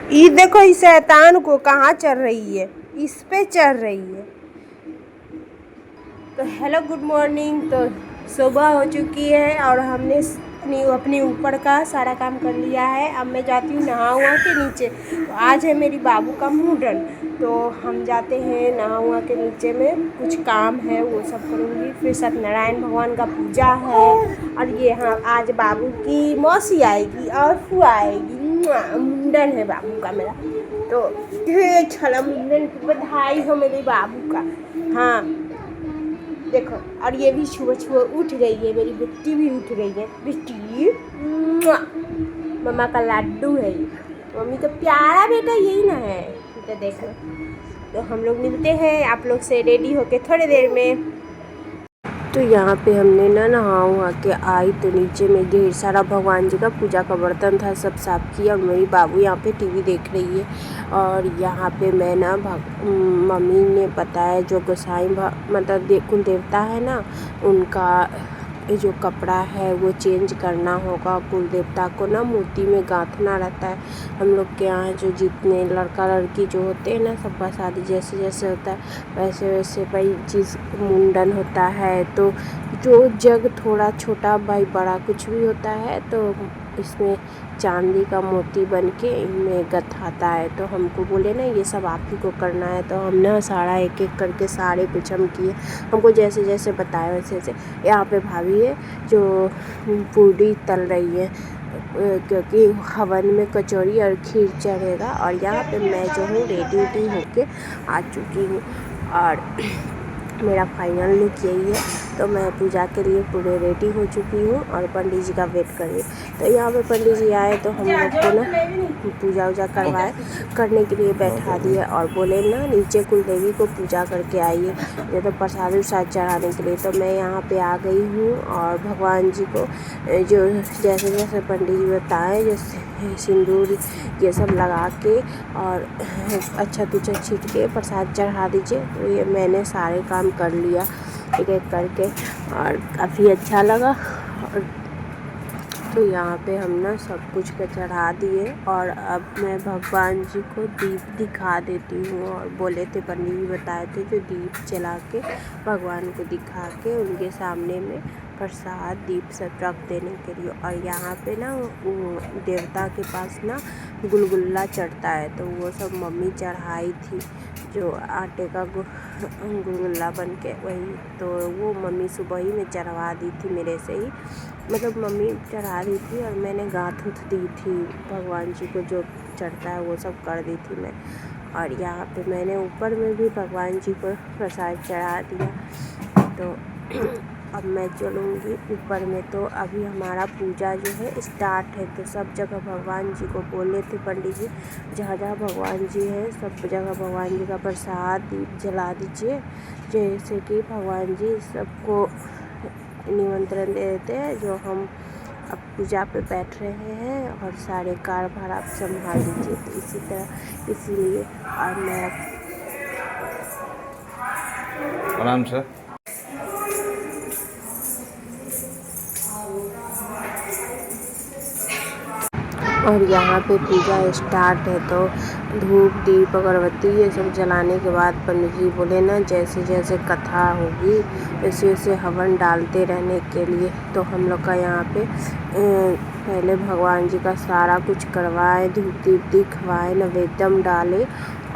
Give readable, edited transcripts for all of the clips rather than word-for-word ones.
ये देखो इस शैतान को कहाँ चढ़ रही है, इस पे चढ़ रही है। तो हेलो गुड मॉर्निंग। तो सुबह हो चुकी है और हमने अपने ऊपर का सारा काम कर लिया है। अब मैं जाती हूँ नहा हुआ के नीचे। तो आज है मेरी बाबू का मुंडन, तो हम जाते हैं नहा हुआ के नीचे में, कुछ काम है वो सब करूँगी। फिर सत्यनारायण भगवान का पूजा है। और ये हाँ, आज बाबू की मौसी आएगी और फूआ आएगी। मुंडन है बाबू का मेरा, तो छला मुंडन की बधाई हो मेरे बाबू का। हाँ देखो, और ये भी छुआ छुआ उठ गई है, मेरी बेटी भी उठ गई है। बेटी मम्मा का लड्डू है ये, मम्मी का प्यारा बेटा यही ना है। तो देखो, तो हम लोग मिलते हैं आप लोग से रेडी होके थोड़ी देर में। तो यहाँ पे हमने ना नहा वहा के आई, तो नीचे में ढेर सारा भगवान जी का पूजा का बर्तन था, सब साफ़ किया। मेरी बाबू यहाँ पे टीवी देख रही है। और यहाँ पे मैं ना मम्मी ने बताया जो गोसाई मतलब कुल देवता है ना, उनका ये जो कपड़ा है वो चेंज करना होगा। कुल देवता को ना मोती में गाँथना रहता है। हम लोग के यहाँ जो जितने लड़का लड़की जो होते हैं ना, सबका शादी जैसे जैसे होता है वैसे वैसे भाई चीज़ मुंडन होता है। तो जो जग थोड़ा छोटा भाई बड़ा कुछ भी होता है, तो इसमें चांदी का मोती बन के इनमें गथाता है। तो हमको बोले ना ये सब आप ही को करना है, तो हम ना सारा एक एक करके सारे कुछ हम किए। हमको जैसे जैसे बताया वैसे वैसे। यहाँ पे भाभी है जो पूड़ी तल रही है, क्योंकि हवन में कचौरी और खीर चढ़ेगा। और यहाँ पे मैं जो हूँ रेडी होके आ चुकी हूँ, और मेरा फाइनल लुक यही है। तो मैं पूजा के लिए पूरे रेडी हो चुकी हूँ और पंडित जी का वेट कर रही हूँ। तो यहाँ पे पंडित जी आए तो हम लोग को ना पूजा वूजा करने के लिए बैठा दिए और बोले ना नीचे कुल देवी को पूजा करके आइए, ये तो प्रसाद उरसाद चढ़ाने के लिए। तो मैं यहाँ पे आ गई हूँ और भगवान जी को जो जैसे जैसे पंडित जी बताएँ, जैसे सिंदूर ये सब लगा के और अच्छा तुच्छा छीट के प्रसाद चढ़ा दीजिए। तो ये मैंने सारे काम कर लिया एक एक करके, और काफ़ी अच्छा लगा। और तो यहाँ पे हम ना सब कुछ का चढ़ा दिए, और अब मैं भगवान जी को दीप दिखा देती हूँ। और बोले थे पंडित जी बताए थे जो दीप जला के भगवान को दिखा के उनके सामने में प्रसाद दीप सब रख देने के लिए। और यहाँ पे ना देवता के पास ना गुलगुल्ला चढ़ता है, तो वो सब मम्मी चढ़ाई थी, जो आटे का गुलगुल्ला बन के वही। तो वो मम्मी सुबह ही में चढ़वा दी थी मेरे से ही, मतलब मम्मी चढ़ा दी थी और मैंने गाँथ उथ दी थी भगवान जी को, जो चढ़ता है वो सब कर दी थी मैं। और यहाँ पे मैंने ऊपर में भी भगवान जी को प्रसाद चढ़ा दिया। तो अब मैं चलूँगी ऊपर में। तो अभी हमारा पूजा जो है स्टार्ट है। तो सब जगह भगवान जी को बोले थे पंडित जी, जहाँ जहाँ भगवान जी हैं सब जगह भगवान जी का प्रसाद दीप जला दीजिए, जैसे कि भगवान जी सबको निमंत्रण दे देते हैं जो हम अब पूजा पे बैठ रहे हैं, और सारे कारभार आप संभाल लीजिए। तो इसी तरह इसीलिए और मैं आराम से और यहाँ पे पूजा स्टार्ट है। तो धूप दीप अगरबत्ती ये सब जलाने के बाद पंडित जी बोले ना जैसे जैसे कथा होगी वैसे वैसे हवन डालते रहने के लिए। तो हम लोग का यहाँ पे पहले भगवान जी का सारा कुछ करवाए, धूप दीप दिखवाए, नैवेद्यम डाले,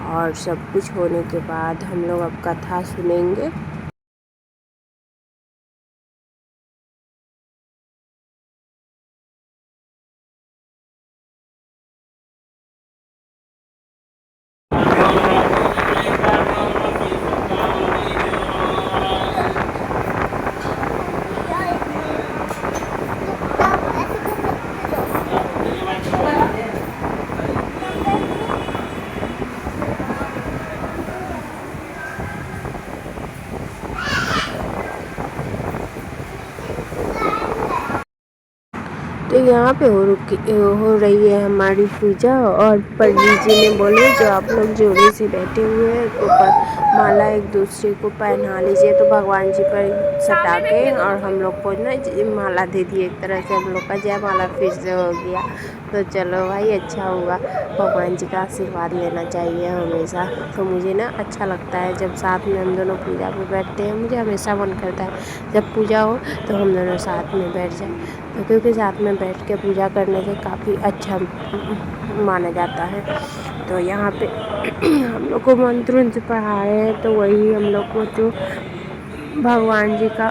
और सब कुछ होने के बाद हम लोग अब कथा सुनेंगे। तो यहाँ पे हो रही है हमारी पूजा, और पंडित जी ने बोले जो आप लोग जोड़े से बैठे हुए हैं तो माला एक दूसरे को पहना लीजिए। तो भगवान जी पर सटा के और हम लोग को ना माला दे दिए, एक तरह से हम लोग का जयमाला फिर से हो गया। तो चलो भाई अच्छा हुआ, भगवान जी का आशीर्वाद लेना चाहिए हमेशा। तो मुझे ना अच्छा लगता है जब साथ में हम दोनों पूजा पे बैठते हैं। मुझे हमेशा मन करता है जब पूजा हो तो हम दोनों साथ में बैठ जाएं, तो क्योंकि साथ में बैठ के पूजा करने से काफ़ी अच्छा माना जाता है। तो यहाँ पे हम लोग को मंत्र से पढ़ा रहे हैं, तो वही हम लोग को तो भगवान जी का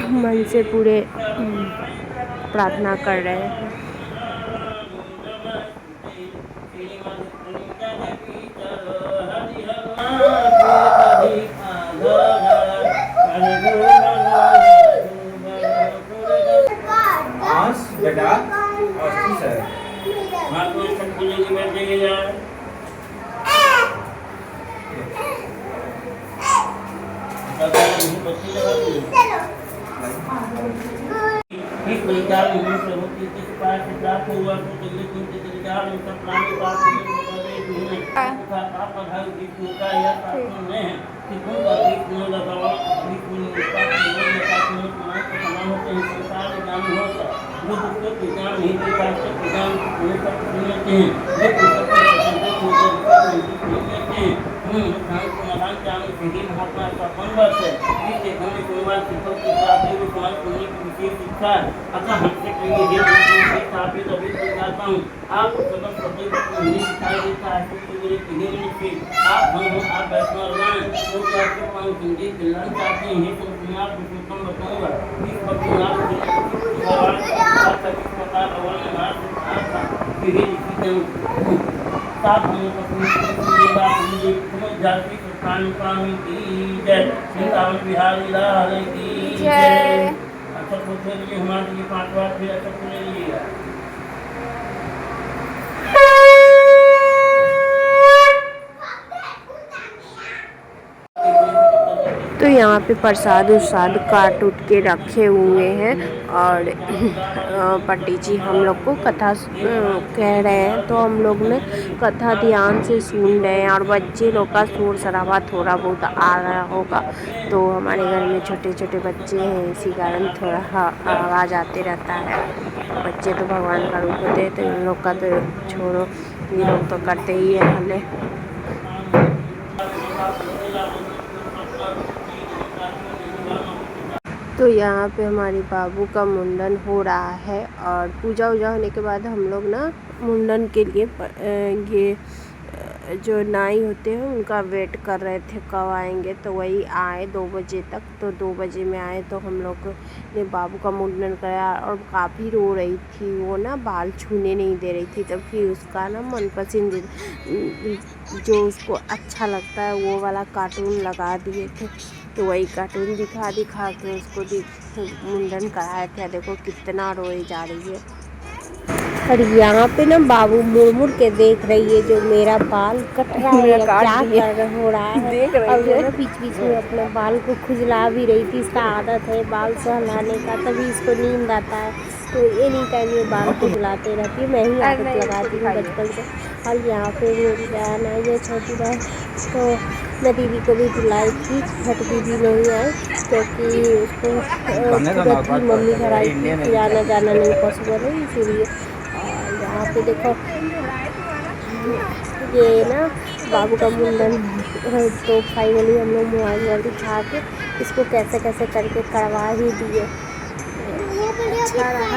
मन से पूरे प्रार्थना कर रहे हैं। बेटा है महात्मा का पंडित है, इससे हमें कुमार शिक्षक की प्राप्ति में कुमार पुण्य की विशेष शिक्षा है। अतः हमसे कहिए हे स्थापित अभी जाता हूँ, आप सदन प्रत्येक नहीं सिखाई देता है, क्योंकि मेरे कहे में आप हम आप वैष्णव तो क्या आपके पाँव हिंदी दिलाना चाहते हैं, हे तो कुमार पुरुषोत्तम बताऊंगा इस प्रकार साथ हम जाति स्वामी की जय, वृंदावन बिहारी लाल की जय। अच्छा पूछने के लिए हमारे लिए 5 बार फिर अच्छा सुन लीजिएगा। तो यहाँ पे प्रसाद उरसाद काट उठ के रखे हुए हैं, और पट्टी जी हम लोग को कथा कह रहे हैं, तो हम लोग ने कथा ध्यान से सुन रहे हैं। और बच्चे लोग का शोर शराबा थोड़ा बहुत आ रहा होगा, तो हमारे घर में छोटे छोटे बच्चे हैं, इसी कारण थोड़ा आवाज़ आते रहता है। बच्चे तो भगवान का रूप होते हैं, तो इन लोग का तो छोड़ो, ये लोग तो करते ही है हल्ले। तो यहाँ पे हमारे बाबू का मुंडन हो रहा है, और पूजा वूजा होने के बाद हम लोग ना मुंडन के लिए ये जो नाई होते हैं उनका वेट कर रहे थे कब आएंगे। तो वही आए 2 बजे तक, तो 2 बजे में आए तो हम लोग ने बाबू का मुंडन कराया। और काफ़ी रो रही थी वो ना, बाल छूने नहीं दे रही थी। तो फिर उसका ना मनपसंद जो उसको अच्छा लगता है वो वाला कार्टून लगा दिए थे, तो वही कार्टून दिखा के उसको मुंडन कराया था। देखो कितना रोए जा रही है। और यहाँ पे ना बाबू मुड़ के देख रही है जो मेरा बाल कट रहा है क्या कर हो रहा है। और जो है बीच बीच में अपने बाल को खुजला भी रही थी। इसका आदत है बाल सहलाने का, तभी इसको नींद आता है, तो एनी टाइम ये बाल खुजलाते रहती है। मैं ही आदत लगाती हूँ बचपन से। और यहाँ पे मेरी बहन आई है, छोटी बहन, तो मैं दीदी को भी बुलाई थी, छोटी दीदी नहीं आई क्योंकि उसको मम्मी घर आई थी, आना जाना नहीं पॉसिबल है इसीलिए। और यहाँ पे देखो ये ना बाबू का मुंडन, तो फाइनली हम लोग मोबाइल दिखा के इसको कैसे कैसे करके करवा ही दिए। अच्छा रहा।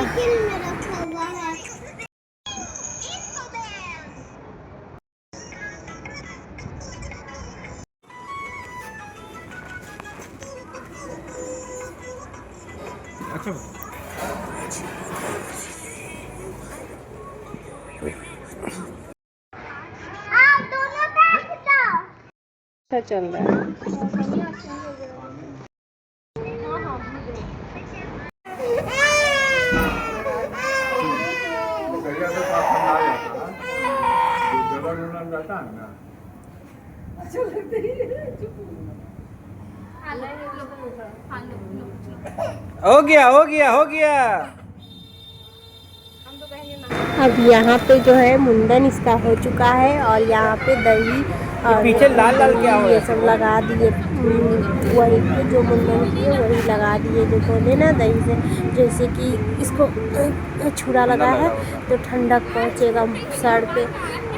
अच्छा चल रहा है। हो गया। अब यहाँ पे जो है मुंडन इसका हो चुका है, और यहाँ पे दही और पीछे लाल क्या हो ये सब लगा दिए वही जो मुंडन किए वही लगा दिए जो पौधे ना दही से, जैसे कि इसको छुरा लगा है तो ठंडक पहुँचेगा सर पे।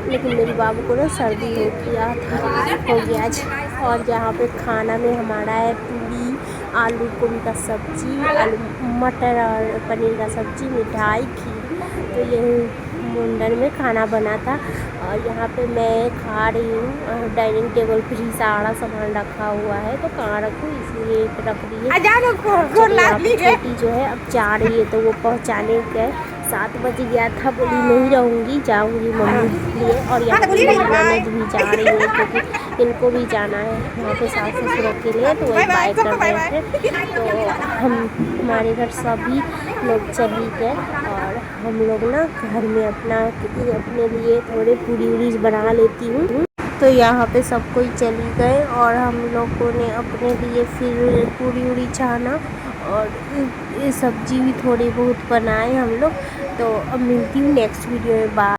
लेकिन मेरे बाबू को ना सर्दी हो गया आज। और यहाँ पे खाना में हमारा है पूरी, आलू गोभी का सब्जी, आलू मटर और पनीर का सब्जी, मिठाई, खीर। तो ये मुंडन में खाना बना था। और यहाँ पे मैं खा रही हूँ। डाइनिंग टेबल पर ही सारा सामान रखा हुआ है, तो कहाँ रखूँ इसलिए रख रही है। छोटी जो है अब जा रही है, तो वो पहुँचाने गए। 7 बज गया था, बोली नहीं रहूँगी, जाऊँगी मम्मी के लिए। और यहाँ पे मेरी ननद भी जा रही है, क्योंकि इनको भी जाना है वहाँ पे सास ससुर के लिए, तो वही बाइक कर रहे थे। तो हमारे घर सभी लोग चली गए और हम लोग ना घर में अपने लिए थोड़े पूरी उड़ी बना लेती हूँ। तो यहाँ पे सब कोई चली गए और हम लोगों ने अपने लिए फिर पूरी उड़ी छाना और ये सब्जी भी थोड़ी बहुत बनाए हम लोग। तो अब मिलती हूँ नेक्स्ट वीडियो में। बाय।